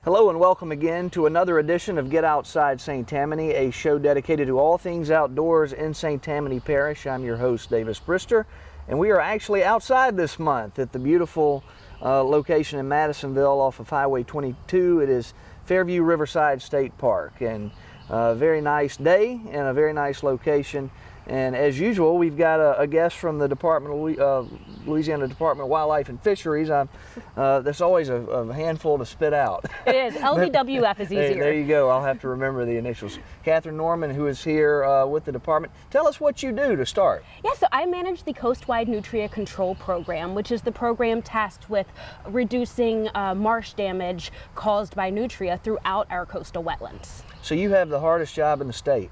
Hello and welcome again to another edition of Get Outside St. Tammany, a show dedicated to all things outdoors in St. Tammany Parish. I'm your host, Davis Brister, and we are actually outside this month at the beautiful location in Madisonville off of Highway 22. It is Fairview Riverside State Park, and a very nice day and a very nice location. And as usual, we've got a guest from the Louisiana Department of Wildlife and Fisheries. That's always a handful to spit out. It is. LDWF is easier. There you go. I'll have to remember the initials. Catherine Norman, who is here with the department. Tell us what you do to start. Yeah, so I manage the Coastwide Nutria Control Program, which is the program tasked with reducing marsh damage caused by nutria throughout our coastal wetlands. So you have the hardest job in the state.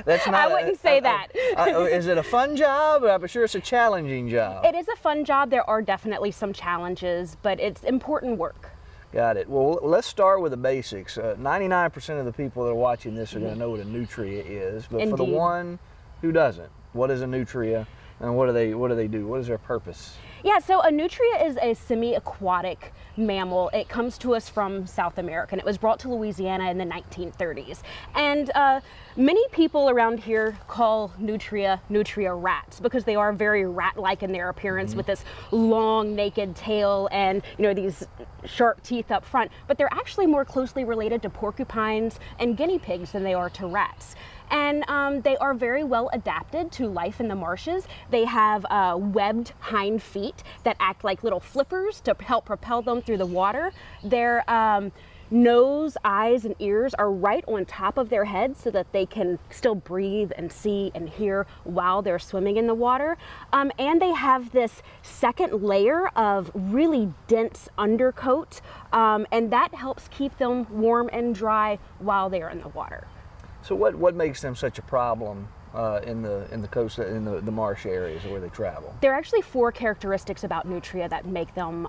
That's not, I wouldn't say that. Is it a fun job? I'm sure it's a challenging job. It is a fun job. There are definitely some challenges, but it's important work. Got it. Well, let's start with the basics. 99% of the people that are watching this are going to know what a nutria is, but Indeed. For the one who doesn't, what is a nutria and what do they do? What is their purpose? Yeah, so a nutria is a semi-aquatic mammal. It comes to us from South America, and it was brought to Louisiana in the 1930s. And many people around here call nutria rats because they are very rat-like in their appearance, with this long naked tail and these sharp teeth up front. But they're actually more closely related to porcupines and guinea pigs than they are to rats. And they are very well adapted to life in the marshes. They have webbed hind feet that act like little flippers to help propel them through the water. Their nose, eyes, and ears are right on top of their heads so that they can still breathe and see and hear while they're swimming in the water. And they have this second layer of really dense undercoat, and that helps keep them warm and dry while they're in the water. So what makes them such a problem in the coast, in the marsh areas where they travel? There are actually 4 characteristics about nutria that make them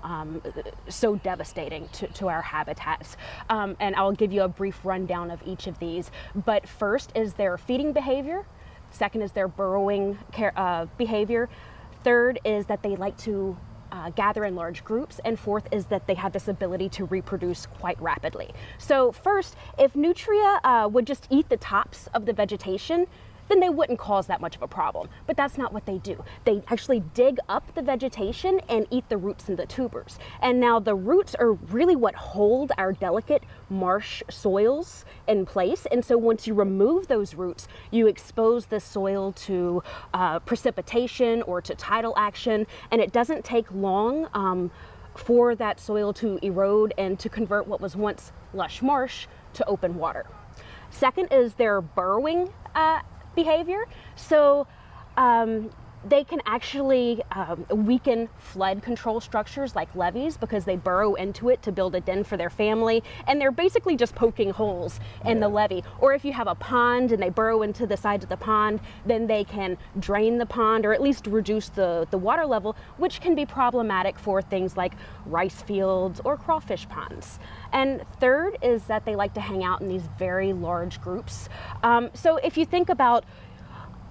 so devastating to our habitats. And I'll give you a brief rundown of each of these. But first is their feeding behavior. Second is their burrowing behavior. Third is that they like to gather in large groups, and fourth is that they have this ability to reproduce quite rapidly. So first, if nutria would just eat the tops of the vegetation, then they wouldn't cause that much of a problem. But that's not what they do. They actually dig up the vegetation and eat the roots and the tubers. And now the roots are really what hold our delicate marsh soils in place. And so once you remove those roots, you expose the soil to precipitation or to tidal action. And it doesn't take long for that soil to erode and to convert what was once lush marsh to open water. Second is their burrowing behavior. So they can actually weaken flood control structures like levees because they burrow into it to build a den for their family, and they're basically just poking holes in the levee. Or if you have a pond and they burrow into the sides of the pond, then they can drain the pond or at least reduce the water level, which can be problematic for things like rice fields or crawfish ponds. And third is that they like to hang out in these very large groups. So if you think about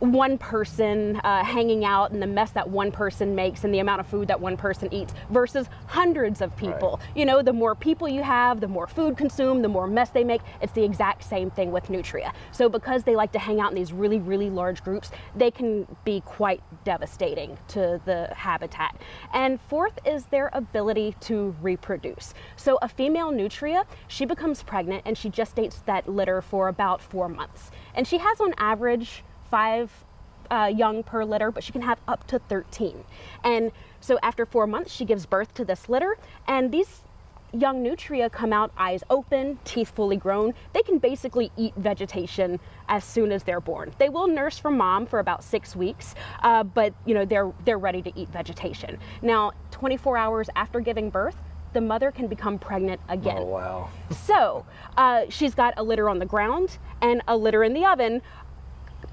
one person hanging out and the mess that one person makes and the amount of food that one person eats versus hundreds of people. Right. The more people you have, the more food consumed, the more mess they make. It's the exact same thing with nutria. So because they like to hang out in these really, really large groups, they can be quite devastating to the habitat. And fourth is their ability to reproduce. So a female nutria, she becomes pregnant and she gestates that litter for about 4 months. And she has on average 5 young per litter, but she can have up to 13. And so after 4 months, she gives birth to this litter, and these young nutria come out eyes open, teeth fully grown. They can basically eat vegetation as soon as they're born. They will nurse from mom for about 6 weeks, but they're ready to eat vegetation. Now, 24 hours after giving birth, the mother can become pregnant again. Oh, wow. So she's got a litter on the ground and a litter in the oven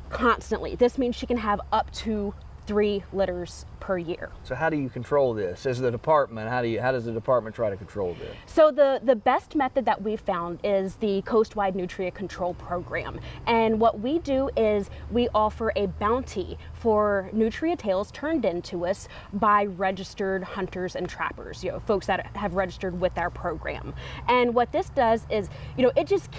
constantly. This means she can have up to 3 litters per year. So how do you control this as the department? How does the department try to control this? So the best method that we've found is the coast-wide nutria control program. And what we do is we offer a bounty for nutria tails turned into us by registered hunters and trappers, folks that have registered with our program. And what this does is, it just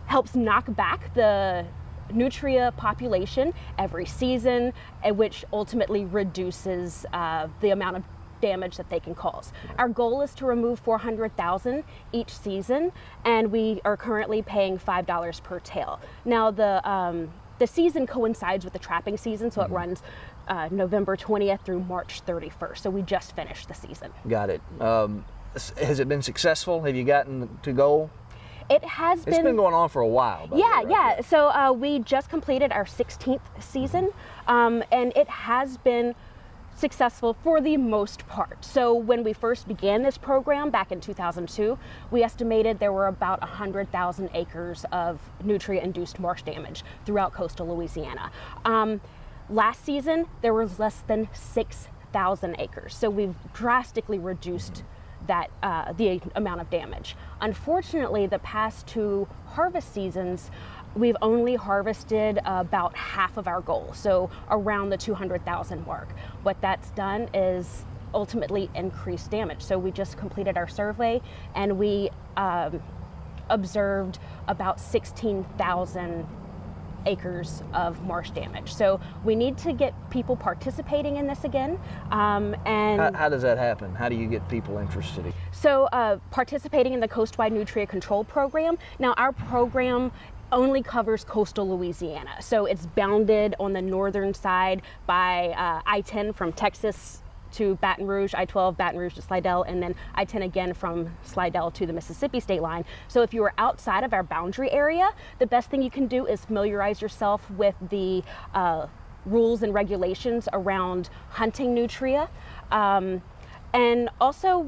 helps knock back the nutria population every season, which ultimately reduces the amount of damage that they can cause. Our goal is to remove 400,000 each season, and we are currently paying $5 per tail. Now the season coincides with the trapping season, so it runs November 20th through March 31st. So we just finished the season. Got it. Has it been successul? Have you gotten to goal? It has been. It's been going on for a while. Yeah. So we just completed our 16th season, and it has been successful for the most part. So when we first began this program back in 2002, we estimated there were about 100,000 acres of nutria-induced marsh damage throughout coastal Louisiana. Last season, there was less than 6,000 acres. So we've drastically reduced that the amount of damage. Unfortunately, the past 2 harvest seasons, we've only harvested about half of our goal, so around the 200,000 mark. What that's done is ultimately increase damage. So we just completed our survey, and we observed about 16,000 acres of marsh damage. So we need to get people participating in this again. And how does that happen? How do you get people interested? So participating in the coast-wide nutria control program. Now our program only covers coastal Louisiana. So it's bounded on the northern side by I-10 from Texas to Baton Rouge, I-12, Baton Rouge to Slidell, and then I-10 again from Slidell to the Mississippi state line. So if you are outside of our boundary area, the best thing you can do is familiarize yourself with the rules and regulations around hunting nutria. And also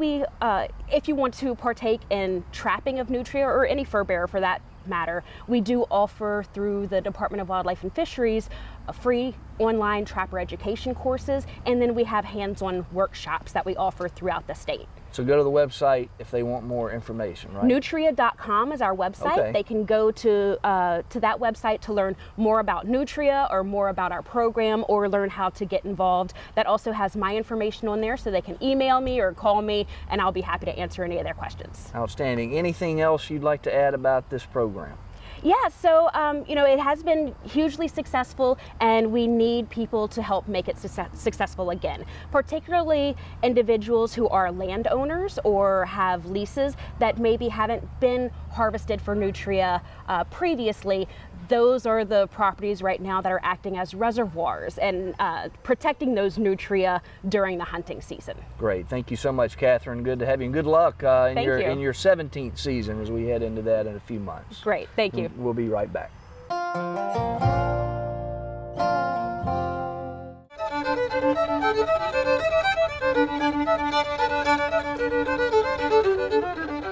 if you want to partake in trapping of nutria, or any fur bearer for that matter, we do offer through the Department of Wildlife and Fisheries free online trapper education courses, and then we have hands-on workshops that we offer throughout the state. So go to the website if they want more information, right? Nutria.com is our website. Okay. They can go to that website to learn more about nutria or more about our program, or learn how to get involved. That also has my information on there, so they can email me or call me, and I'll be happy to answer any of their questions. Outstanding. Anything else you'd like to add about this program? Yeah, so it has been hugely successful, and we need people to help make it successful again, particularly individuals who are landowners or have leases that maybe haven't been harvested for nutria previously. Those are the properties right now that are acting as reservoirs and protecting those nutria during the hunting season. Great. Thank you so much, Catherine. Good to have you, and good luck in your 17th season as we head into that in a few months. Great. Thank you. We'll be right back.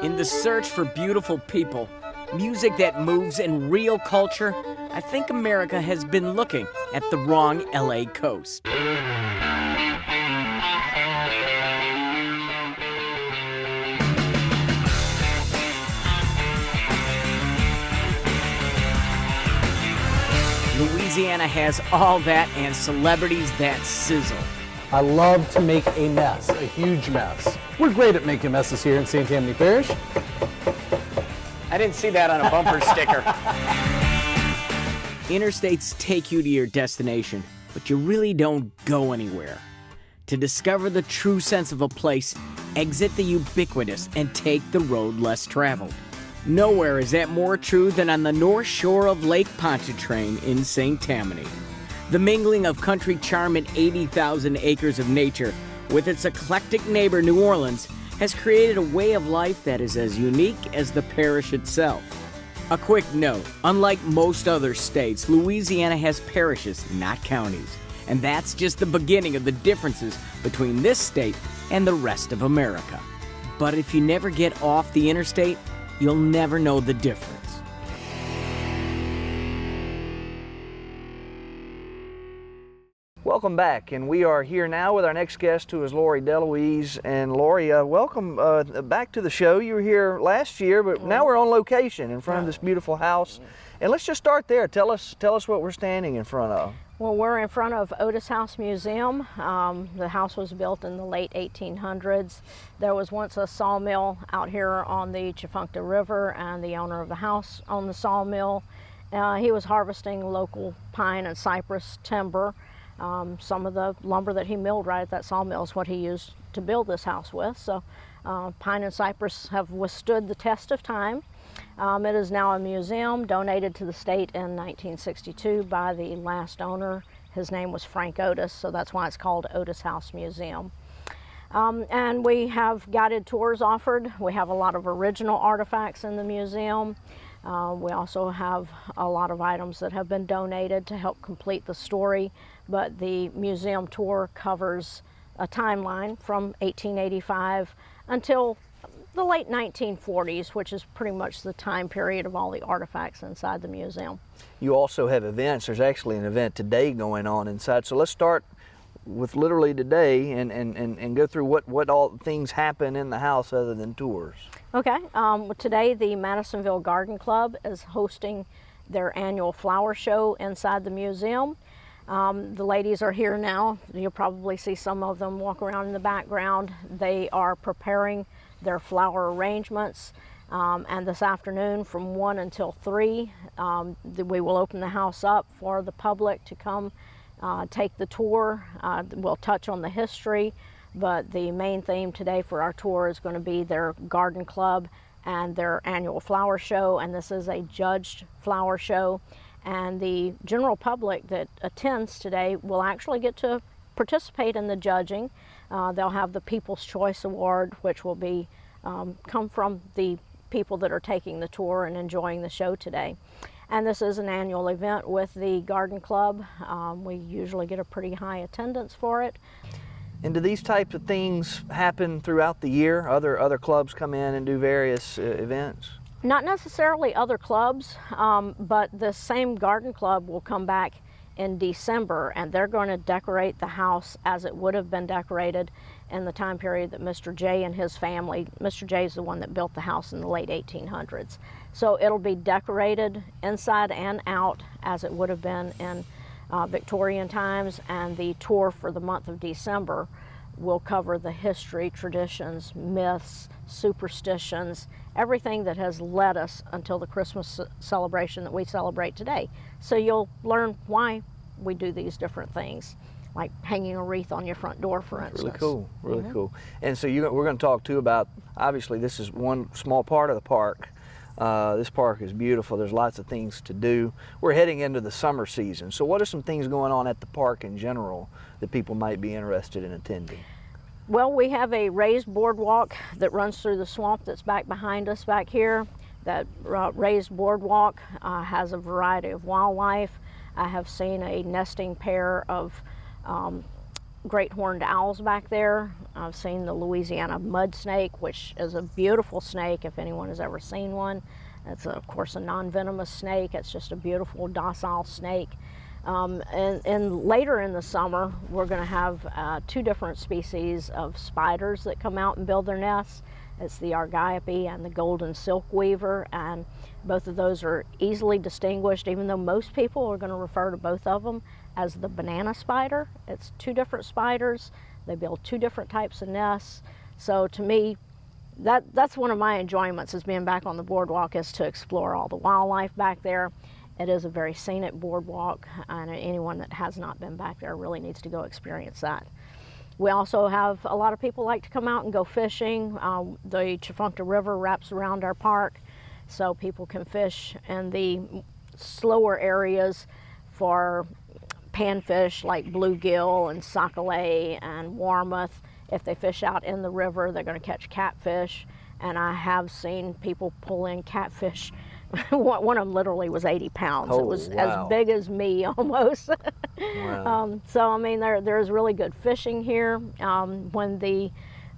In the search for beautiful people, music that moves, in real culture, I think America has been looking at the wrong LA coast. Louisiana has all that and celebrities that sizzle. I love to make a mess, a huge mess. We're great at making messes here in St. Tammany Parish. I didn't see that on a bumper sticker. Interstates take you to your destination, but you really don't go anywhere. To discover the true sense of a place, exit the ubiquitous and take the road less traveled. Nowhere is that more true than on the north shore of Lake Pontchartrain in St. Tammany. The mingling of country charm and 80,000 acres of nature with its eclectic neighbor New Orleans has created a way of life that is as unique as the parish itself. A quick note, unlike most other states, Louisiana has parishes, not counties. And that's just the beginning of the differences between this state and the rest of America. But if you never get off the interstate, you'll never know the difference. Welcome back, and we are here now with our next guest, who is Lori DeLuise. And Lori, welcome back to the show. You were here last year, but now we're on location in front of this beautiful house. And let's just start there. Tell us what we're standing in front of. Well, we're in front of Otis House Museum. The house was built in the late 1800s. There was once a sawmill out here on the Tchefuncte River, and the owner of the house owned the sawmill. He was harvesting local pine and cypress timber. Some of the lumber that he milled right at that sawmill is what he used to build this house with. So pine and cypress have withstood the test of time. It is now a museum donated to the state in 1962 by the last owner. His name was Frank Otis, so that's why it's called Otis House Museum. And we have guided tours offered. We have a lot of original artifacts in the museum. We also have a lot of items that have been donated to help complete the story, but the museum tour covers a timeline from 1885 until the late 1940s, which is pretty much the time period of all the artifacts inside the museum. You also have events. There's actually an event today going on inside. So let's start with literally today and go through what all things happen in the house other than tours. Okay, today the Madisonville Garden Club is hosting their annual flower show inside the museum. The ladies are here now. You'll probably see some of them walk around in the background. They are preparing their flower arrangements, and this afternoon from 1 until 3 we will open the house up for the public to come take the tour. We'll touch on the history, but the main theme today for our tour is going to be their garden club and their annual flower show, and this is a judged flower show, and the general public that attends today will actually get to participate in the judging. They'll have the People's Choice Award, which will be come from the people that are taking the tour and enjoying the show today. And this is an annual event with the garden club. We usually get a pretty high attendance for it. And do these types of things happen throughout the year? Other clubs come in and do various events? Not necessarily other clubs, but the same garden club will come back in December, and they're going to decorate the house as it would have been decorated in the time period that Mr. J and his family, Mr. J is the one that built the house in the late 1800s. So it'll be decorated inside and out as it would have been in Victorian times, and the tour for the month of December will cover the history, traditions, myths, superstitions, everything that has led us until the Christmas celebration that we celebrate today. So you'll learn why we do these different things, like hanging a wreath on your front door, for instance. Really cool, really cool. And so we're going to talk too about, obviously this is one small part of the park. This park is beautiful. There's lots of things to do. We're heading into the summer season. So what are some things going on at the park in general that people might be interested in attending? Well, we have a raised boardwalk that runs through the swamp that's back behind us back here. That raised boardwalk has a variety of wildlife. I have seen a nesting pair of great horned owls back there. I've seen the Louisiana mud snake, which is a beautiful snake if anyone has ever seen one. It's of course a non-venomous snake. It's just a beautiful docile snake. And later in the summer we're going to have 2 different species of spiders that come out and build their nests. It's the argiope and the golden silk weaver, and both of those are easily distinguished, even though most people are going to refer to both of them as the banana spider. It's 2 different spiders. They build 2 different types of nests. So to me, that's one of my enjoyments, is being back on the boardwalk, is to explore all the wildlife back there. It is a very scenic boardwalk, and anyone that has not been back there really needs to go experience that. We also have a lot of people like to come out and go fishing. The Tchefuncte River wraps around our park, so people can fish in the slower areas for panfish like bluegill and sockeye and warmouth. If they fish out in the river, they're going to catch catfish, and I have seen people pull in catfish. One of them literally was 80 pounds. Oh, it was wow. as big as me almost. Wow. So I mean, there's really good fishing here. When the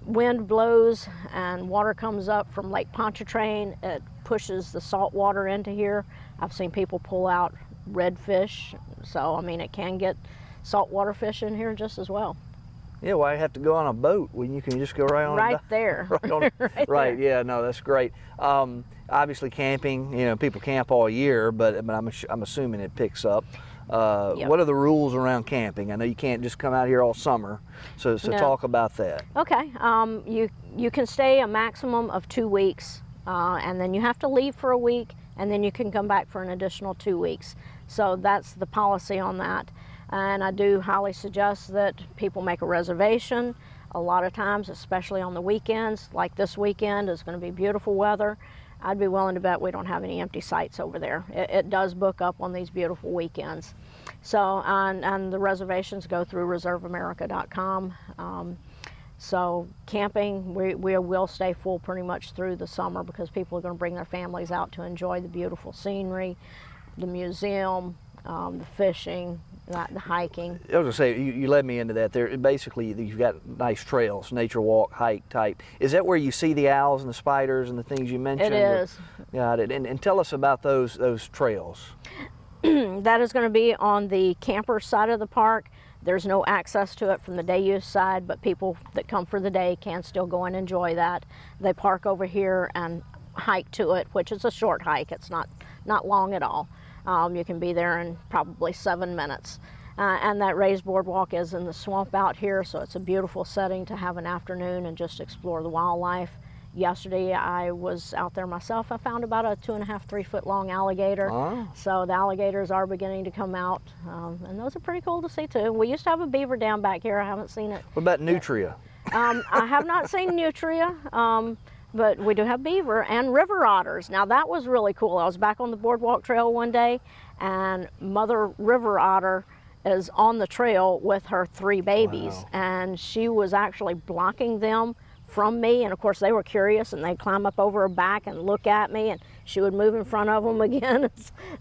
wind blows and water comes up from Lake Pontchartrain, it pushes the salt water into here. I've seen people pull out redfish. So I mean, it can get saltwater fishing here just as well. Yeah, well, I have to go on a boat when you can just go right on. Right there. Right on. Right there. Yeah, no, that's great. Obviously, camping. You know, people camp all year, but I'm assuming it picks up. Yep. What are the rules around camping? I know you can't just come out here all summer, so No. talk about that. Okay, you can stay a maximum of 2 weeks, and then you have to leave for a week, and then you can come back for an additional 2 weeks. So that's the policy on that. And I do highly suggest that people make a reservation. A lot of times, especially on the weekends, like this weekend is going to be beautiful weather. I'd be willing to bet we don't have any empty sites over there. It does book up on these beautiful weekends. So, and the reservations go through reserveamerica.com. So camping, we will stay full pretty much through the summer because people are going to bring their families out to enjoy the beautiful scenery, the museum, the fishing, the hiking. I was going to say, you led me into that. There, basically, you've got nice trails, nature walk, hike type. Is that where you see the owls and the spiders and the things you mentioned? It is. Got it. And tell us about those trails. That is going to be on the camper side of the park. There's no access to it from the day use side, but people that come for the day can still go and enjoy that. They park over here and hike to it, which is a short hike. It's not long at all. You can be there in probably 7 minutes. And that raised boardwalk is in the swamp out here, so it's a beautiful setting to have an afternoon and just explore the wildlife. Yesterday I was out there myself. I found about a 2.5, 3 foot long alligator. Oh. So the alligators are beginning to come out, and those are pretty cool to see too. We used to have a beaver down back here. I haven't seen it. What about nutria? I have not seen nutria, but we do have beaver and river otters. Now that was really cool. I was back on the boardwalk trail one day, and mother river otter is on the trail with her 3 babies. Wow. And she was actually blocking them from me, and of course they were curious and they'd climb up over her back and look at me, and she would move in front of them again.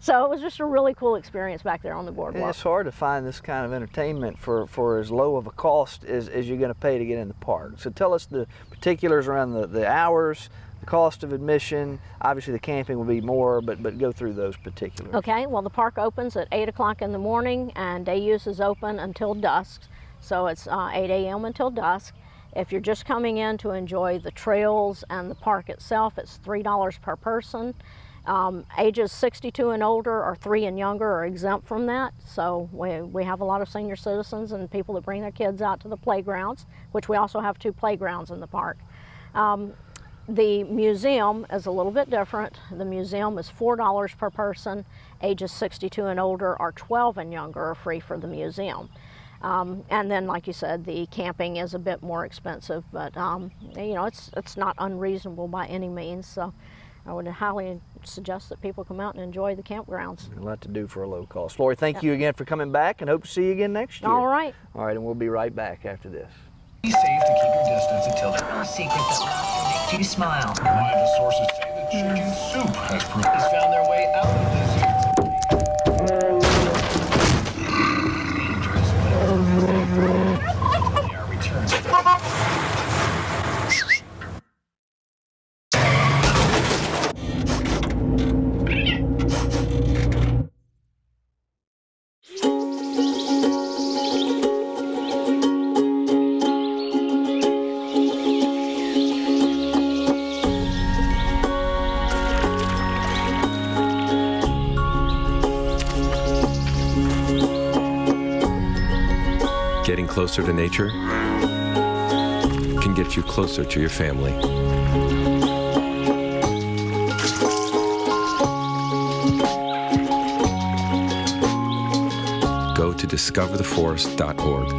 So it was just a really cool experience back there on the boardwalk. It's hard to find this kind of entertainment for as low of a cost as you're going to pay to get in the park. So tell us the particulars around the hours, the cost of admission. Obviously the camping will be more, but go through those particulars. Okay, well the park opens at 8 o'clock in the morning, and day use is open until dusk. So it's 8 a.m. until dusk. If you're just coming in to enjoy the trails and the park itself, it's $3 per person. Ages 62 and older or 3 and younger are exempt from that. So we have a lot of senior citizens and people that bring their kids out to the playgrounds, which we also have 2 playgrounds in the park. The museum is a little bit different. The museum is $4 per person. Ages 62 and older or 12 and younger are free for the museum. And then, like you said, the camping is a bit more expensive, but you know, it's not unreasonable by any means. So I would highly suggest that people come out and enjoy the campgrounds. A lot to do for a low cost. Lori, thank you again for coming back, and hope to see you again next year. All right. All right, and we'll be right back after this. Be safe to keep your distance until No secret that makes you smile. reliable sources say that chicken soup has found their way out of the zoo. Dangerous, but they are returning. Getting closer to nature can get you closer to your family. Go to discovertheforest.org.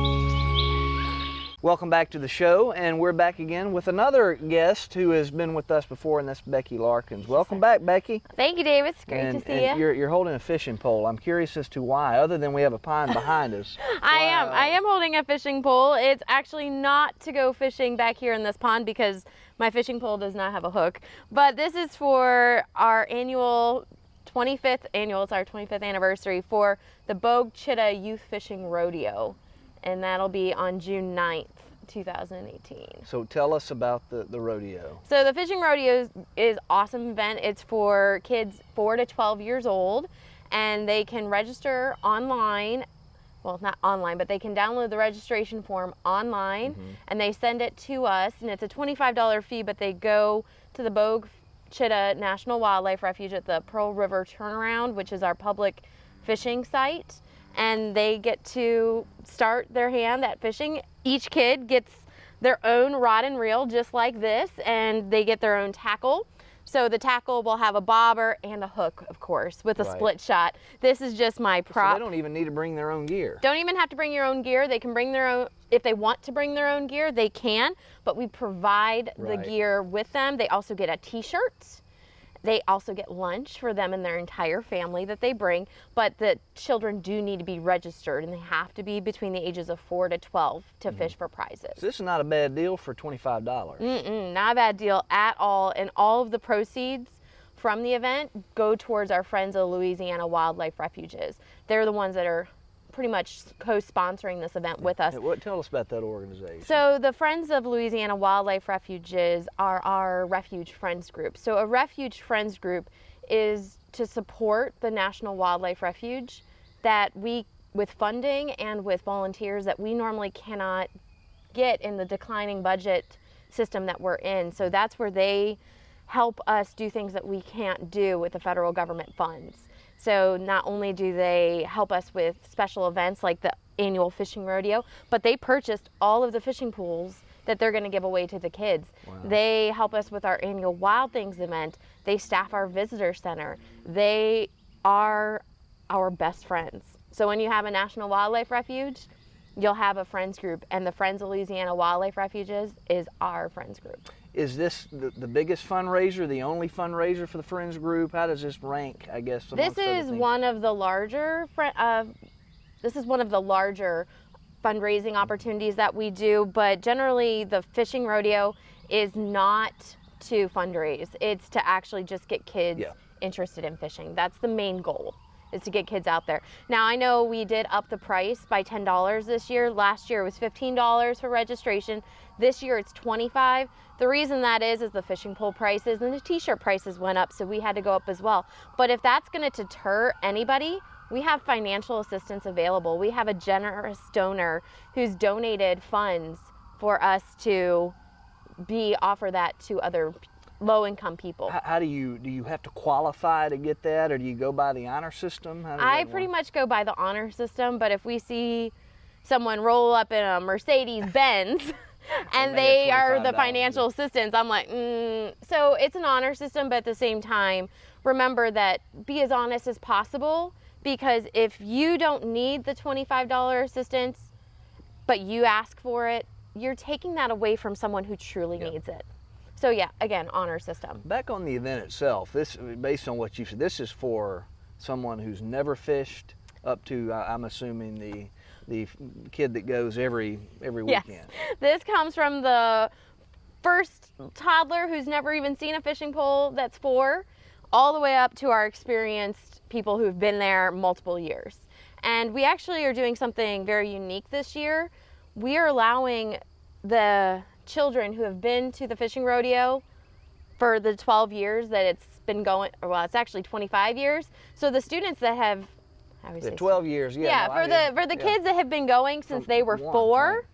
Welcome back to the show, and we're back again with another guest who has been with us before, and that's Becky Larkins. Welcome back, Becky. Thank you, Davis. Great And to see you. You're holding a fishing pole. I'm curious as to why, other than we have a pond behind us. I am holding a fishing pole. It's actually not to go fishing back here in this pond because my fishing pole does not have a hook. But this is for our annual 25th annual. It's our 25th anniversary for the Bogue Chitta Youth Fishing Rodeo, and that'll be on June 9th, 2018. So tell us about the rodeo. So the fishing rodeo is awesome event. It's for kids 4 to 12 years old, and they can register online well, not online, but they can download the registration form online and they send it to us, and it's a $25 fee, but they go to the Bogue Chitto National Wildlife Refuge at the Pearl River Turnaround, which is our public fishing site, and they get to start their hand at fishing. Each kid gets their own rod and reel just like this, and they get their own tackle. So the tackle will have a bobber and a hook, of course, with a split shot. This is just my prop. So they don't even need to bring their own gear. Don't even have to bring your own gear. They can bring their own, if they want to bring their own gear, they can, but we provide the gear with them. They also get a t-shirt. They also get lunch for them and their entire family that they bring, but the children do need to be registered, and they have to be between the ages of 4 to 12 to fish for prizes. So this is not a bad deal for $25. Not a bad deal at all, and all of the proceeds from the event go towards our Friends of Louisiana Wildlife Refuges. They're the ones that are pretty much co-sponsoring this event with us. Tell us about that organization. So the Friends of Louisiana Wildlife Refuges are our Refuge Friends group. So a Refuge Friends group is to support the National Wildlife Refuge that we, with funding and with volunteers that we normally cannot get in the declining budget system that we're in. So that's where they help us do things that we can't do with the federal government funds. So not only do they help us with special events like the annual fishing rodeo, but they purchased all of the fishing pools that they're going to give away to the kids. Wow. They help us with our annual Wild Things event. They staff our visitor center. They are our best friends. So when you have a National Wildlife Refuge, you'll have a friends group, and the Friends of Louisiana Wildlife Refuges is our friends group. Is this the biggest fundraiser, the only fundraiser for the Friends group? How does this rank, I guess? This is one of the larger fundraising opportunities that we do, but generally the fishing rodeo is not to fundraise. It's to actually just get kids interested in fishing. That's the main goal, is to get kids out there. Now, I know we did up the price by $10 this year. Last year it was $15 for registration. This year it's $25. The reason that is the fishing pole prices and the t-shirt prices went up, so we had to go up as well. But if that's going to deter anybody, we have financial assistance available. We have a generous donor who's donated funds for us to offer that to other low-income people. How do you have to qualify to get that, or do you go by the honor system? I pretty much go by the honor system, but if we see someone roll up in a Mercedes-Benz and they are the financial assistants, I'm like, So it's an honor system, but at the same time, remember that be as honest as possible, because if you don't need the $25 assistance, but you ask for it, you're taking that away from someone who truly needs it. So yeah, again, honor system. Back on the event itself, this, based on what you said, this is for someone who's never fished up to, I'm assuming, the kid that goes every weekend. Yes. This comes from the first toddler who's never even seen a fishing pole that's 4, all the way up to our experienced people who've been there multiple years. And we actually are doing something very unique this year. We are allowing the children who have been to the fishing rodeo for the 12 years that it's been going, well, it's actually 25 years. So the students that have, 12 years, for the kids that have been going since they were 4,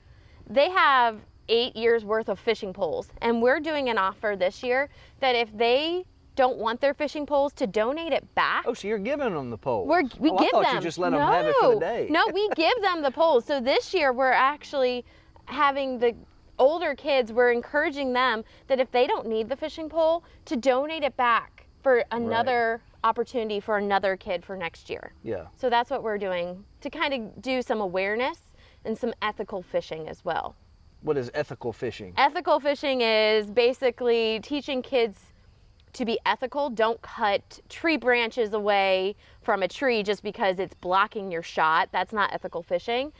they have 8 years worth of fishing poles. And we're doing an offer this year that if they don't want their fishing poles, to donate it back. Oh, so you're giving them the poles? We give them. I thought you just let them have it for the day. No, we give them the poles. So this year we're actually having the older kids, we're encouraging them that if they don't need the fishing pole, to donate it back for another opportunity for another kid for next year. Yeah. So that's what we're doing, to kind of do some awareness and some ethical fishing as well. What is ethical fishing? Ethical fishing is basically teaching kids to be ethical. Don't cut tree branches away from a tree just because it's blocking your shot. That's not ethical fishing.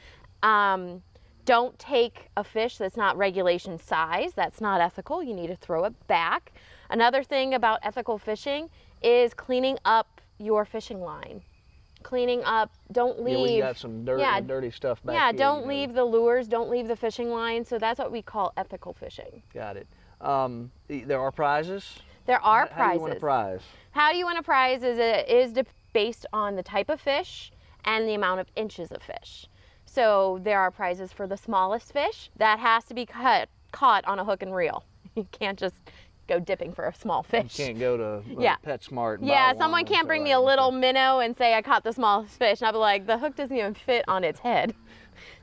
Don't take a fish that's not regulation size. That's not ethical. You need to throw it back. Another thing about ethical fishing is cleaning up your fishing line. Cleaning up, don't leave. Yeah, we got some dirty stuff back here. Yeah, don't leave the lures, don't leave the fishing line. So that's what we call ethical fishing. Got it. There are prizes? There are prizes. How do you win a prize? How do you win a prize is based on the type of fish and the amount of inches of fish. So there are prizes for the smallest fish. That has to be caught on a hook and reel. You can't just go dipping for a small fish. You can't go to PetSmart and Yeah, buy someone one can't bring me a little minnow and say I caught the smallest fish, and I'll be like, the hook doesn't even fit on its head.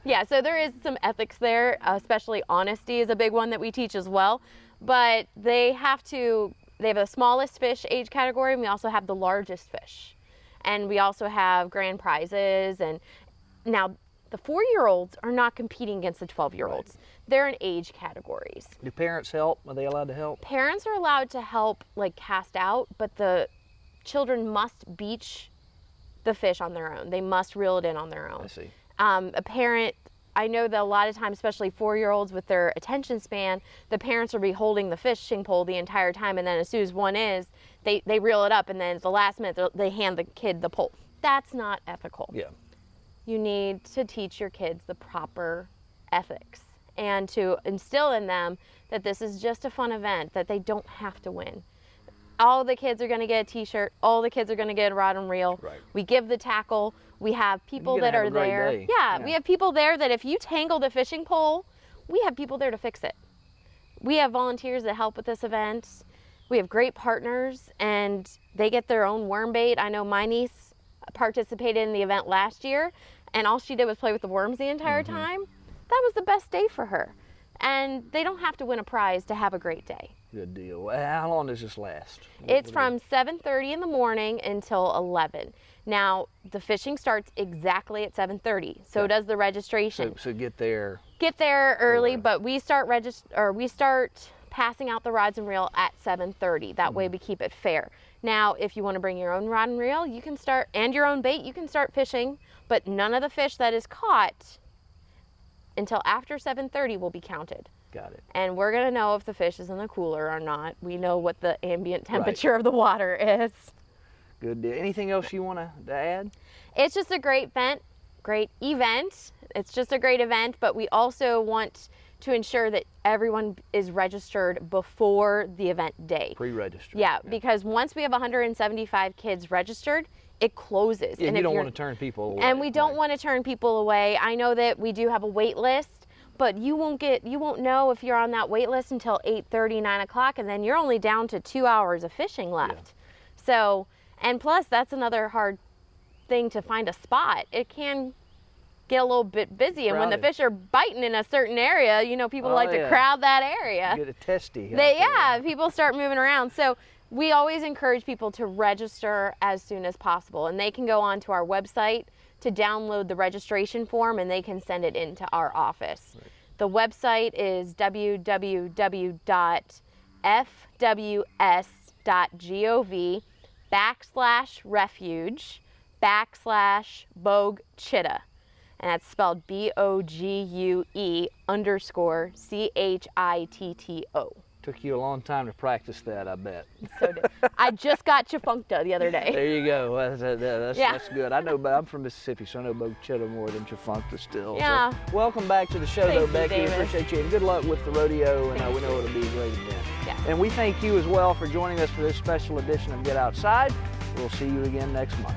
Yeah, so there is some ethics there, especially honesty is a big one that we teach as well. But they have the smallest fish age category, and we also have the largest fish. And we also have grand prizes. And now the 4-year-olds are not competing against the 12-year-olds. Right. They're in age categories. Do parents help? Are they allowed to help? Parents are allowed to help, like cast out, but the children must beach the fish on their own. They must reel it in on their own. I see. A parent, I know that a lot of times, especially 4-year-olds with their attention span, the parents will be holding the fishing pole the entire time, and then as soon as one is, they reel it up, and then at the last minute they hand the kid the pole. That's not ethical. Yeah. You need to teach your kids the proper ethics and to instill in them that this is just a fun event, that they don't have to win. All the kids are going to get a t-shirt. All the kids are going to get a rod and reel. Right. We give the tackle. We have people that are there. Yeah, we have people there that if you tangle the fishing pole, we have people there to fix it. We have volunteers that help with this event. We have great partners, and they get their own worm bait. I know my niece participated in the event last year, and all she did was play with the worms the entire time. That was the best day for her. And they don't have to win a prize to have a great day. Good deal. How long does this last? It's from 7:30 in the morning until 11. Now, the fishing starts exactly at 7:30. So does the registration. So get there. Get there early, but we start passing out the rods and reel at 7:30. That way we keep it fair. Now, if you want to bring your own rod and reel, you can start, and your own bait, you can start fishing, but none of the fish that is caught until after 7:30 will be counted. Got it. And we're going to know if the fish is in the cooler or not. We know what the ambient temperature of the water is. Good deal. Anything else you want to add? It's just a great event. It's just a great event, but we also want to ensure that everyone is registered before the event day. Pre-registered. Yeah, because once we have 175 kids registered, it closes. Yeah, and you don't want to turn people away. And we don't want to turn people away. I know that we do have a wait list, but you won't know if you're on that wait list until 8:30, 9 o'clock, and then you're only down to 2 hours of fishing left. Yeah. So, and plus that's another hard thing to find a spot. It can get a little bit busy, and when the fish are biting in a certain area, you know, people like to crowd that area. Get a testy. People start moving around. So we always encourage people to register as soon as possible, and they can go onto our website to download the registration form, and they can send it into our office. Right. The website is www.fws.gov/refuge/Bogue Chitta. And that's spelled BOGUE_CHITTO. Took you a long time to practice that, I bet. So did. I just got Chifuncta the other day. There you go. That's good. I know, but I'm from Mississippi, so I know Bogue Chitta more than Chifuncta still. Yeah. So welcome back to the show, though, Becky. Davis. Appreciate you, and good luck with the rodeo. And we know it'll be a great event. Yes. And we thank you as well for joining us for this special edition of Get Outside. We'll see you again next month.